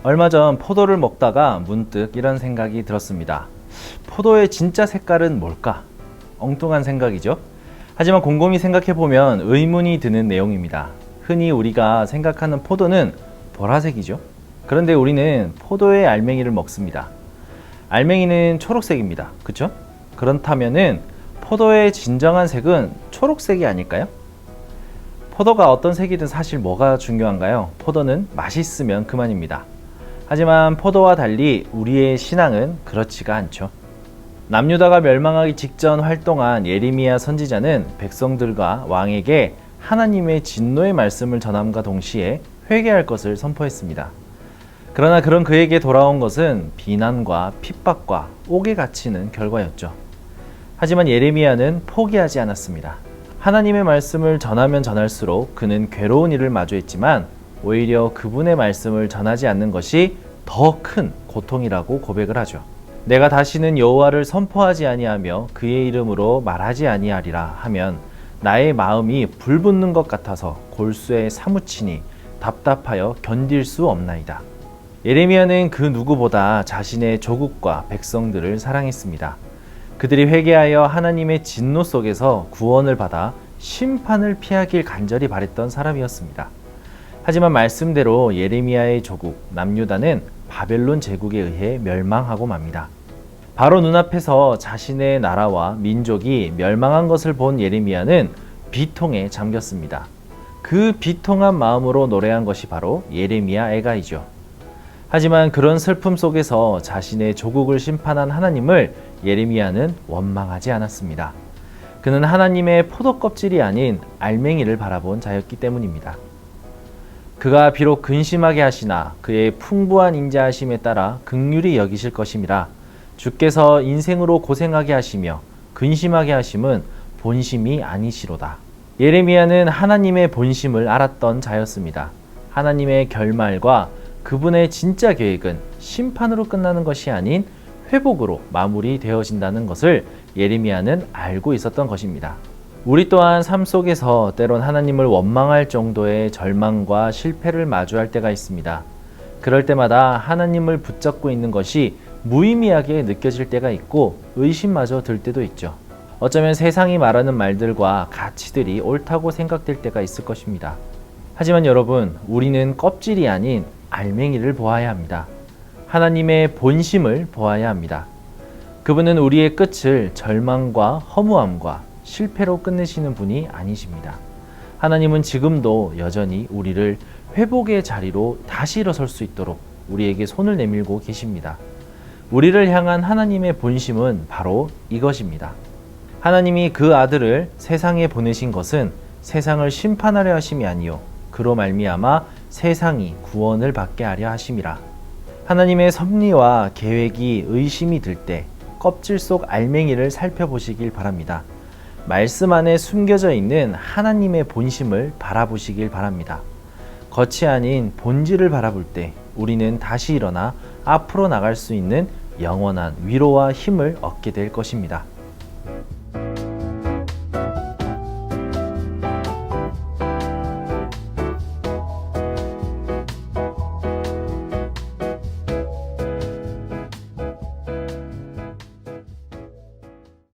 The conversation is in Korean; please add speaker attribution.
Speaker 1: 얼마 전 포도를 먹다가 문득 이런 생각이 들었습니다. 포도의 진짜 색깔은 뭘까? 엉뚱한 생각이죠. 하지만 곰곰이 생각해보면 의문이 드는 내용입니다. 흔히 우리가 생각하는 포도는 보라색이죠. 그런데 우리는 포도의 알맹이를 먹습니다. 알맹이는 초록색입니다. 그쵸? 그렇다면은 포도의 진정한 색은 초록색이 아닐까요? 포도가 어떤 색이든 사실 뭐가 중요한가요? 포도는 맛있으면 그만입니다. 하지만 포도와 달리 우리의 신앙은 그렇지가 않죠. 남유다가 멸망하기 직전 활동한 예레미야 선지자는 백성들과 왕에게 하나님의 진노의 말씀을 전함과 동시에 회개할 것을 선포했습니다. 그러나 그런 그에게 돌아온 것은 비난과 핍박과 옥에 갇히는 결과였죠. 하지만 예레미야는 포기하지 않았습니다. 하나님의 말씀을 전하면 전할수록 그는 괴로운 일을 마주했지만 오히려 그분의 말씀을 전하지 않는 것이 더 큰 고통이라고 고백을 하죠. 내가 다시는 여호와를 선포하지 아니하며 그의 이름으로 말하지 아니하리라 하면 나의 마음이 불붙는 것 같아서 골수에 사무치니 답답하여 견딜 수 없나이다. 예레미야는 그 누구보다 자신의 조국과 백성들을 사랑했습니다. 그들이 회개하여 하나님의 진노 속에서 구원을 받아 심판을 피하길 간절히 바랬던 사람이었습니다. 하지만 말씀대로 예레미야의 조국 남유다는 바벨론 제국에 의해 멸망하고 맙니다. 바로 눈앞에서 자신의 나라와 민족이 멸망한 것을 본 예레미야는 비통에 잠겼습니다. 그 비통한 마음으로 노래한 것이 바로 예레미야 애가이죠. 하지만 그런 슬픔 속에서 자신의 조국을 심판한 하나님을 예레미야는 원망하지 않았습니다. 그는 하나님의 포도 껍질이 아닌 알맹이를 바라본 자였기 때문입니다. 그가 비록 근심하게 하시나 그의 풍부한 인자하심에 따라 긍휼히 여기실 것임이라. 주께서 인생으로 고생하게 하시며 근심하게 하심은 본심이 아니시로다. 예레미야는 하나님의 본심을 알았던 자였습니다. 하나님의 결말과 그분의 진짜 계획은 심판으로 끝나는 것이 아닌 회복으로 마무리되어진다는 것을 예레미야는 알고 있었던 것입니다. 우리 또한 삶 속에서 때론 하나님을 원망할 정도의 절망과 실패를 마주할 때가 있습니다. 그럴 때마다 하나님을 붙잡고 있는 것이 무의미하게 느껴질 때가 있고 의심마저 들 때도 있죠. 어쩌면 세상이 말하는 말들과 가치들이 옳다고 생각될 때가 있을 것입니다. 하지만 여러분, 우리는 껍질이 아닌 알맹이를 보아야 합니다. 하나님의 본심을 보아야 합니다. 그분은 우리의 끝을 절망과 허무함과 실패로 끝내시는 분이 아니십니다. 하나님은 지금도 여전히 우리를 회복의 자리로 다시 일어설 수 있도록 우리에게 손을 내밀고 계십니다. 우리를 향한 하나님의 본심은 바로 이것입니다. 하나님이 그 아들을 세상에 보내신 것은 세상을 심판하려 하심이 아니요 그로 말미암아 세상이 구원을 받게 하려 하심이라. 하나님의 섭리와 계획이 의심이 들 때 껍질 속 알맹이를 살펴보시길 바랍니다. 말씀 안에 숨겨져 있는 하나님의 본심을 바라보시길 바랍니다. 겉이 아닌 본질을 바라볼 때 우리는 다시 일어나 앞으로 나갈 수 있는 영원한 위로와 힘을 얻게 될 것입니다.